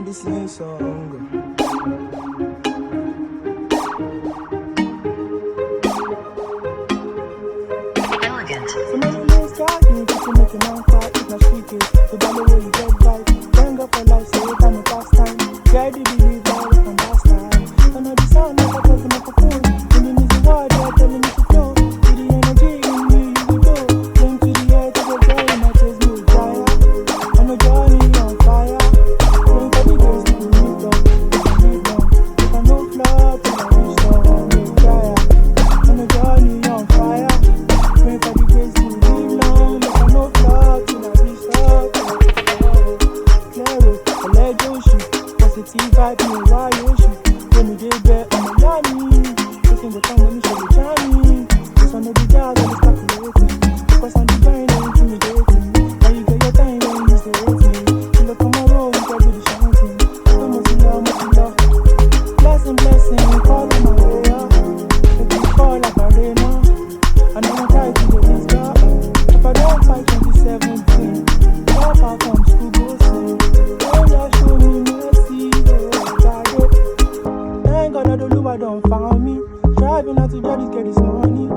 the same song. Elegant. So many days talking, people make a man cry. It's not streaky. The ball way you get right. Thank God for life, so it time past time. Try to believe that we can last time. I know the sound of a person of a phone. When the music hard, they're telling me to flow. With the energy in me, you will go. Climb to the edge of the joy, and I chase me with fire. On a journey on fire. Going for the grace to live long. Live long. If I no flop, then I wish so on the fire. On a journey on fire. Going for the grace to live long. If I no flop, then I wish so on the fire. Claro, I let you shoot. Positive vibe, me why you shoot. When me dey there, I'm a yummy. Looking the time when you show the jammy. This one no be jazz, I'm calculating. Because I'm divine and intimidating. Now you get your time when you stay waiting. Till up on my road, we can do the shouting. So much love, much love. Blessing, blessing, call on my way up. If you fall like a rainer, I know I'm tired to the vista. If I don't fight 2017, drop out from school, go sing. Oh, yeah, show me mercy, oh, God, oh. Thank God that the Lord don't found me. Striving out to get this money.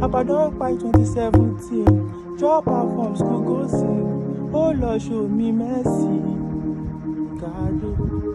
If I don't fight 2017, drop out from school, go sing. Oh Lord, show me mercy, God.